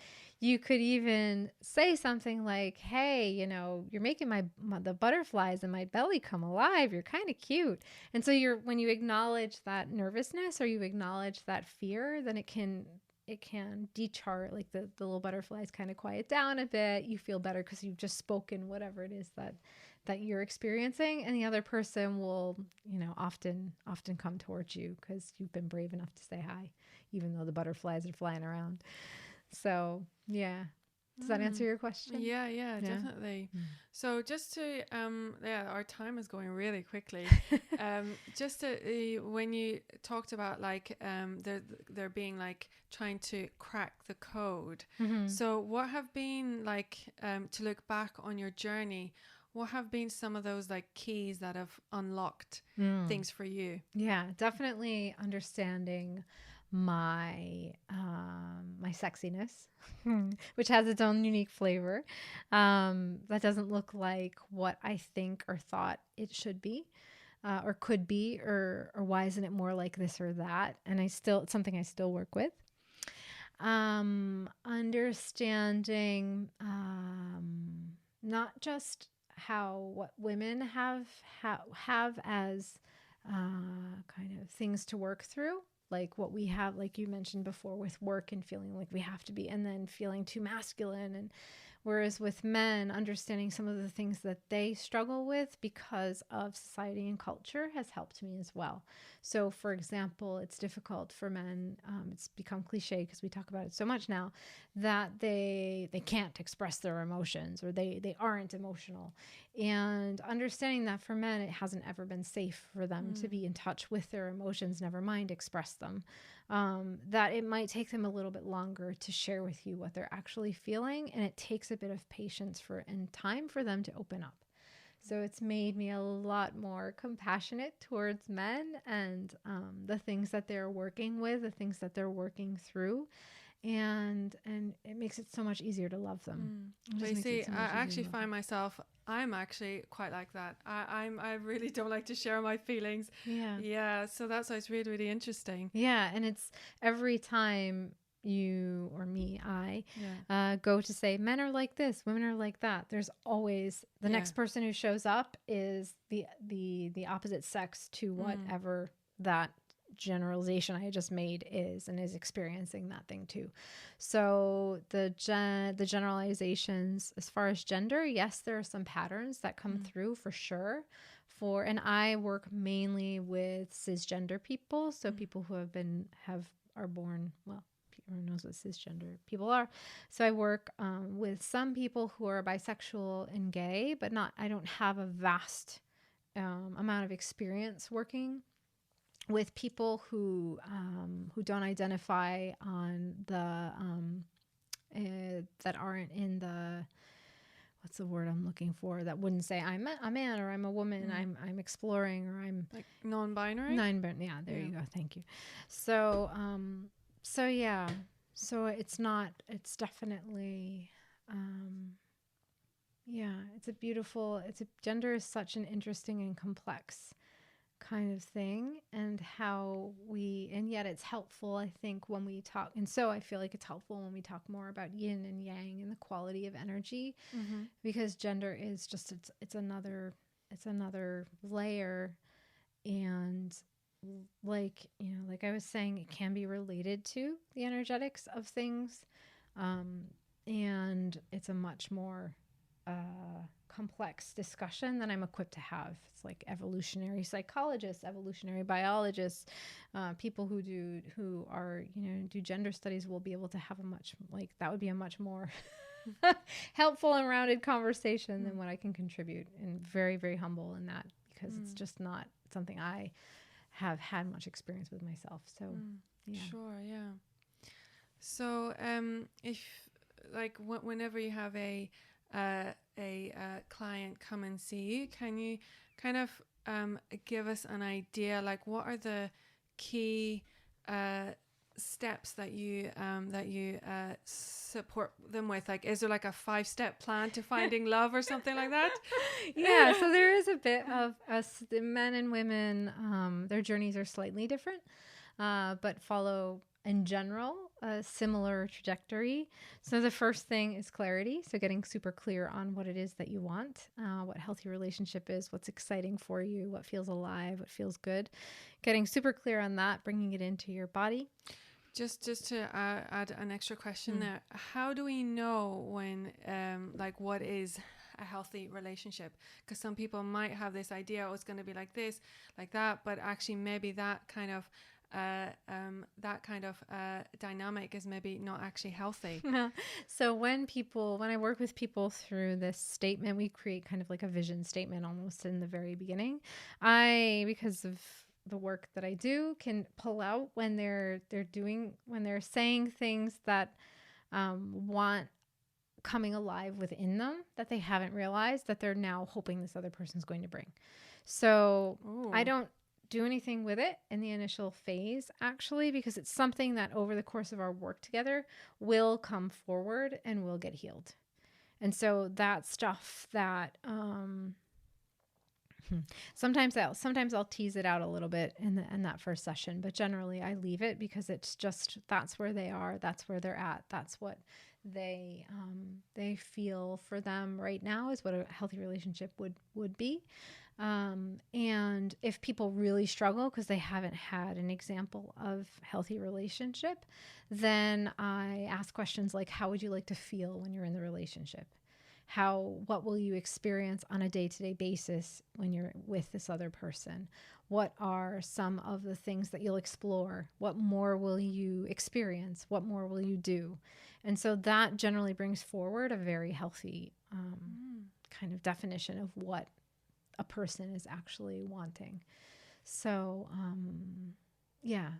you could even say something like, hey, you know, you're making the butterflies in my belly come alive. You're kind of cute. And so when you acknowledge that nervousness or you acknowledge that fear, then it can decharge, like the little butterflies kind of quiet down a bit. You feel better because you've just spoken whatever it is that you're experiencing, and the other person will, you know, often come towards you because you've been brave enough to say hi, even though the butterflies are flying around. So yeah. Does that answer your question? Yeah, definitely. So just to, our time is going really quickly. Just to, when you talked about like there being like trying to crack the code. So what have been like, to look back on your journey, what have been some of those like keys that have unlocked things for you? Yeah, definitely understanding my my sexiness, which has its own unique flavor. That doesn't look like what I think or thought it should be, or could be, or why isn't it more like this or that? And it's something I still work with. Understanding not just what women have as kind of things to work through, like what we have, like you mentioned before, with work and feeling like we have to be, and then feeling too masculine. And whereas with men, understanding some of the things that they struggle with because of society and culture has helped me as well. So, for example, it's difficult for men. It's become cliche because we talk about it so much now, that they can't express their emotions, or they aren't emotional. And understanding that for men, it hasn't ever been safe for them to be in touch with their emotions, never mind express them. That it might take them a little bit longer to share with you what they're actually feeling. And it takes a bit of patience and time for them to open up. So it's made me a lot more compassionate towards men and the things that they're working with, the things that they're working through. And it makes it so much easier to love them. So you see, I actually find myself, I'm actually quite like that. I really don't like to share my feelings. Yeah. So that's why it's really, really interesting. Yeah. And it's every time you or me, go to say men are like this, women are like that, there's always the next person who shows up is the opposite sex to whatever that generalization I just made is, and is experiencing that thing too. So the generalizations as far as gender, yes, there are some patterns that come through for sure. And I work mainly with cisgender people, so people who are born, well, everyone knows what cisgender people are. So I work with some people who are bisexual and gay, but I don't have a vast amount of experience working with people who don't identify on the that aren't in the, what's the word I'm looking for, that wouldn't say I'm a man or I'm a woman, I'm exploring, or I'm like non-binary. Yeah, there you go. Thank you. So yeah. So it's definitely gender is such an interesting and complex kind of thing, and yet it's helpful, I think, when we talk. And so I feel like it's helpful when we talk more about yin and yang and the quality of energy, because gender is just, it's another layer. And like I was saying, it can be related to the energetics of things. And it's a much more complex discussion than I'm equipped to have. It's like evolutionary psychologists, evolutionary biologists, people who do gender studies will be able to have that would be a much more helpful and rounded conversation than what I can contribute, and very, very humble in that, because it's just not something I have had much experience with myself. So yeah. Sure, yeah. So if like whenever you have a client come and see you, can you kind of give us an idea, like what are the key steps that you support them with? Like, is there like a 5-step plan to finding love or something like that? Yeah, so there is a bit of us, the men and women, their journeys are slightly different, but follow in general a similar trajectory. So the first thing is clarity. So getting super clear on what it is that you want, what healthy relationship is, what's exciting for you, what feels alive, what feels good. Getting super clear on that, bringing it into your body. Just to add an extra question there, how do we know when, like, what is a healthy relationship? Because some people might have this idea, oh, it's going to be like this, like that, but actually maybe that kind of dynamic is maybe not actually healthy. So when I work with people through this statement, we create kind of like a vision statement almost in the very beginning. Because of the work that I do, can pull out when they're saying things that want coming alive within them that they haven't realized that they're now hoping this other person's going to bring. So Ooh. I don't do anything with it in the initial phase, actually, because it's something that over the course of our work together will come forward and will get healed. And so that stuff that sometimes I'll tease it out a little bit in that first session, but generally I leave it because it's just, that's where they are, that's where they're at, that's what they feel for them right now is what a healthy relationship would be. And if people really struggle because they haven't had an example of healthy relationship, then I ask questions like, how would you like to feel when you're in the relationship? What will you experience on a day-to-day basis when you're with this other person? What are some of the things that you'll explore? What more will you experience? What more will you do? And so that generally brings forward a very healthy kind of definition of what a person is actually wanting. So,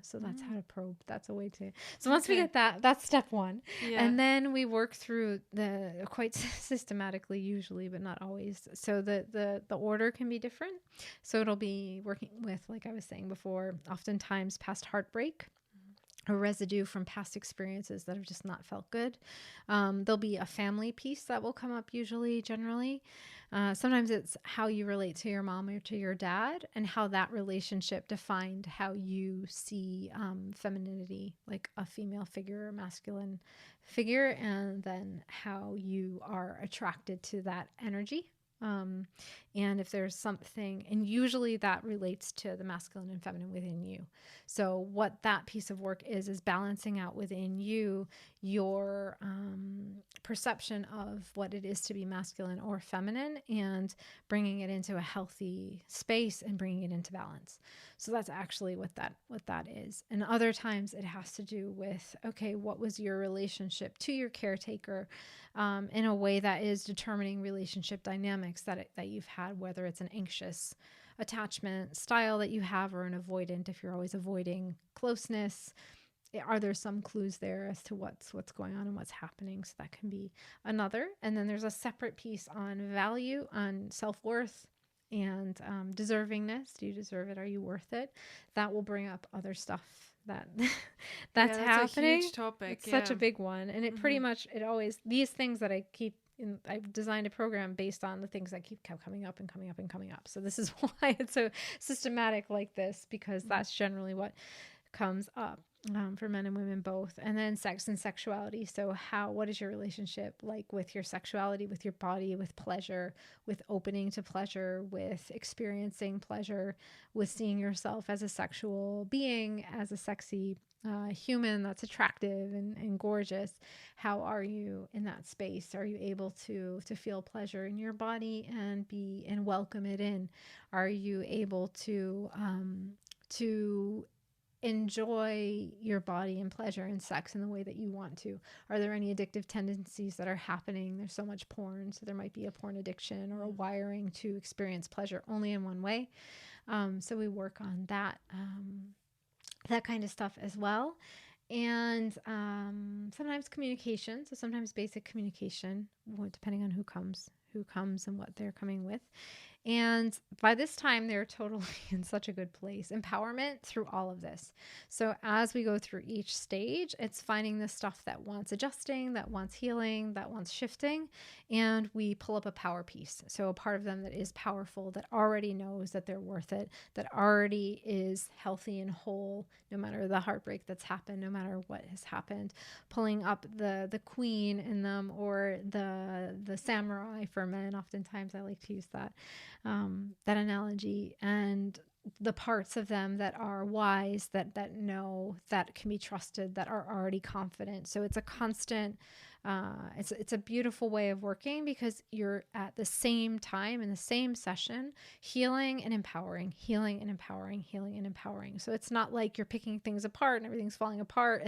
so that's how to probe. That's a way to. So once we get that, that's step one. Yeah. And then we work through quite systematically, usually, but not always. So the order can be different. So it'll be working with, like I was saying before, oftentimes past heartbreak, a residue from past experiences that have just not felt good. There'll be a family piece that will come up usually, generally. Sometimes it's how you relate to your mom or to your dad and how that relationship defined how you see femininity, like a female figure or masculine figure, and then how you are attracted to that energy. And if there's something, and usually that relates to the masculine and feminine within you. So what that piece of work is balancing out within you your perception of what it is to be masculine or feminine and bringing it into a healthy space and bringing it into balance. So that's actually what that is. And other times it has to do with, okay, what was your relationship to your caretaker in a way that is determining relationship dynamics that you've had, whether it's an anxious attachment style that you have or an avoidant, if you're always avoiding closeness. Are there some clues there as to what's going on and what's happening? So that can be another. And then there's a separate piece on value, on self-worth, and deservingness. Do you deserve it? Are you worth it? That will bring up other stuff that's happening. A huge topic. It's such a big one. And it pretty much, these things that I've designed a program based on the things that kept coming up and coming up and coming up. So this is why it's so systematic like this, because that's generally what comes up for men and women both. And then sex and sexuality. So what is your relationship like with your sexuality, with your body, with pleasure, with opening to pleasure, with experiencing pleasure, with seeing yourself as a sexual being, as a sexy human that's attractive and gorgeous? How are you in that space? Are you able to feel pleasure in your body and welcome it in? Are you able to enjoy your body and pleasure and sex in the way that you want to? Are there any addictive tendencies that are happening? There's so much porn, so there might be a porn addiction or a wiring to experience pleasure only in one way. So we work on that kind of stuff as well. And sometimes communication. So sometimes basic communication, depending on who comes and what they're coming with. And by this time, they're totally in such a good place. Empowerment through all of this. So as we go through each stage, it's finding the stuff that wants adjusting, that wants healing, that wants shifting. And we pull up a power piece. So a part of them that is powerful, that already knows that they're worth it, that already is healthy and whole, no matter the heartbreak that's happened, no matter what has happened. Pulling up the queen in them, or the samurai for men. Oftentimes I like to use that analogy, and the parts of them that are wise, that know, that can be trusted, that are already confident. So it's a constant, it's a beautiful way of working, because you're at the same time in the same session healing and empowering, healing and empowering, healing and empowering. So it's not like you're picking things apart and everything's falling apart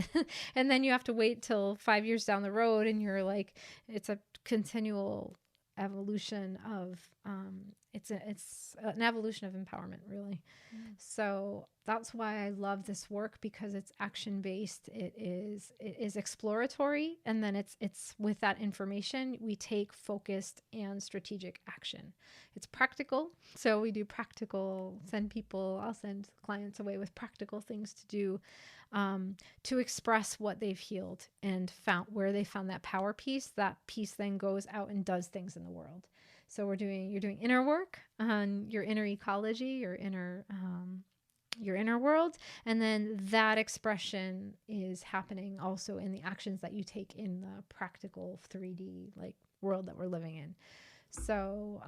and then you have to wait till 5 years down the road and you're like, it's a continual evolution of it's an evolution of empowerment, really. So that's why I love this work, because it's action based. It is exploratory, and then it's with that information we take focused and strategic action. It's practical, so we do practical. I'll send clients away with practical things to do, to express what they've healed and found, where they found that power piece. That piece then goes out and does things in the world. So you're doing inner work on your inner ecology, your inner world, and then that expression is happening also in the actions that you take in the practical 3D like world that we're living in. So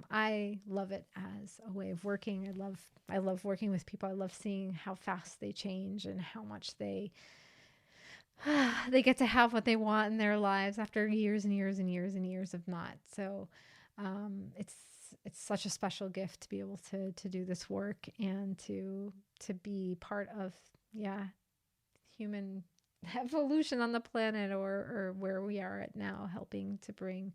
I love it as a way of working. I love working with people. I love seeing how fast they change and how much they get to have what they want in their lives after years and years and years and years of not. So it's such a special gift to be able to do this work and to be part of human evolution on the planet, or where we are at now, helping to bring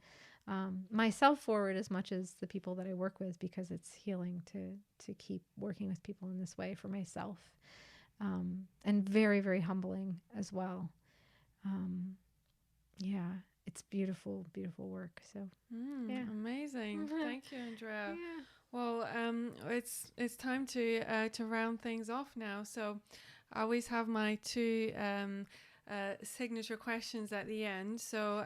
myself forward as much as the people that I work with, because it's healing to keep working with people in this way for myself, and very, very humbling as well. It's beautiful, beautiful work. So Amazing. Thank you, Andrea. Yeah. Well, it's time to round things off now. So I always have my two signature questions at the end. So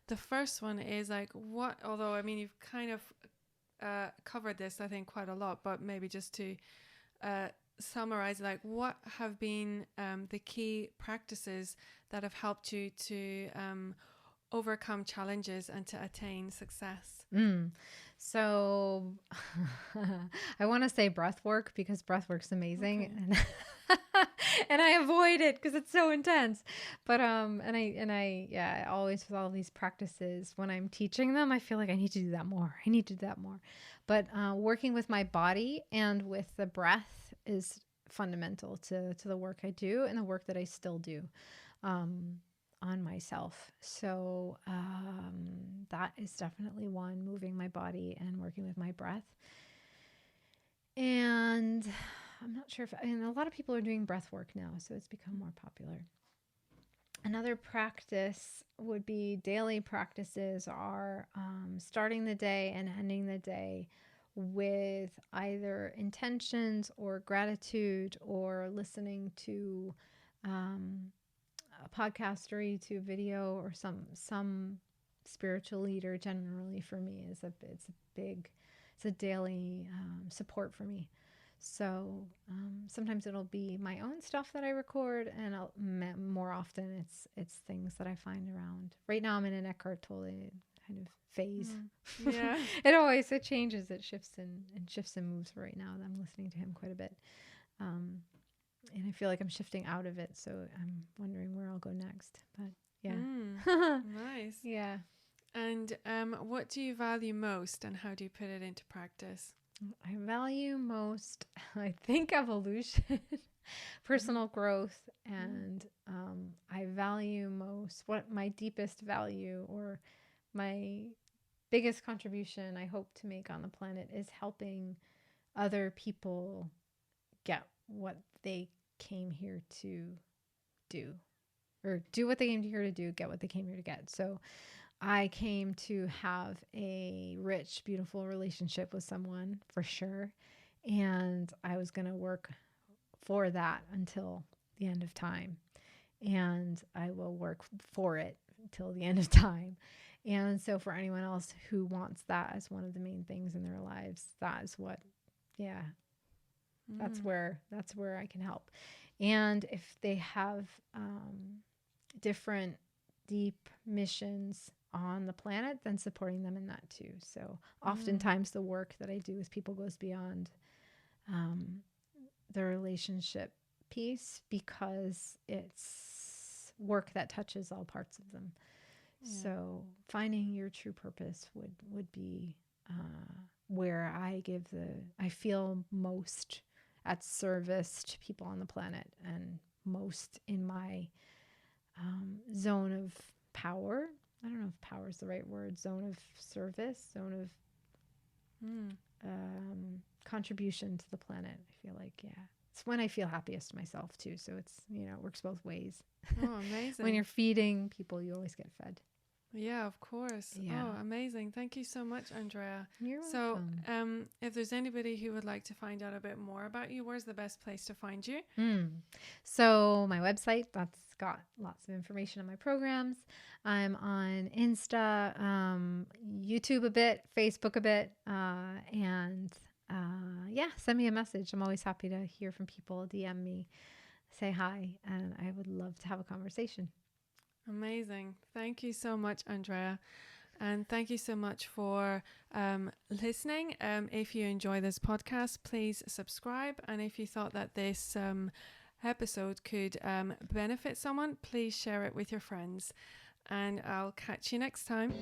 the first one is like, what? Although I mean, you've kind of covered this, I think, quite a lot, but maybe just to summarize, like, what have been the key practices that have helped you to overcome challenges and to attain success? So I want to say breath work, because breath work's amazing. Okay. And I avoid it because it's so intense. But I always, with all these practices, when I'm teaching them, I feel like I need to do that more. But working with my body and with the breath is fundamental to the work I do and the work that I still do on myself. So that is definitely one, moving my body and working with my breath. And I'm not sure a lot of people are doing breath work now, so it's become more popular. Another practice would be, daily practices are starting the day and ending the day with either intentions or gratitude, or listening to a podcast or YouTube video, or some spiritual leader. Generally for me it's a daily support for me. So sometimes it'll be my own stuff that I record, and more often it's things that I find around. Right now I'm in an Eckhart Tolle kind of phase. Yeah. It changes, it shifts and moves. Right now I'm listening to him quite a bit. And I feel like I'm shifting out of it, so I'm wondering where I'll go next. But yeah. Nice. Yeah. And what do you value most, and how do you put it into practice? I value most, I think, evolution, personal growth, and I value most, what my deepest value or my biggest contribution I hope to make on the planet is helping other people get what they came here to do, or do what they came here to do, get what they came here to get. So I came to have a rich, beautiful relationship with someone for sure. And I was going to work for that until the end of time. And I will work for it until the end of time. And so for anyone else who wants that as one of the main things in their lives, that is what, yeah, that's where I can help. And if they have different deep missions on the planet, then supporting them in that too. So oftentimes the work that I do with people goes beyond the relationship piece, because it's work that touches all parts of them. So finding your true purpose would be where I feel most at service to people on the planet, and most in my zone of power. I don't know if power is the right word. Zone of service, zone of contribution to the planet. I feel like, it's when I feel happiest myself too. So it's, it works both ways. Oh, amazing. When you're feeding people, you always get fed. Yeah, of course. Yeah. Oh, amazing. Thank you so much, Andrea. You're so, welcome. If there's anybody who would like to find out a bit more about you, where's the best place to find you? So my website, that's got lots of information on my programs. I'm on Insta, YouTube a bit, Facebook a bit, and send me a message. I'm always happy to hear from people. DM me, say hi, and I would love to have a conversation. Amazing. Thank you so much, Andrea. And thank you so much for listening. If you enjoy this podcast, please subscribe. And if you thought that this episode could benefit someone, please share it with your friends. And I'll catch you next time.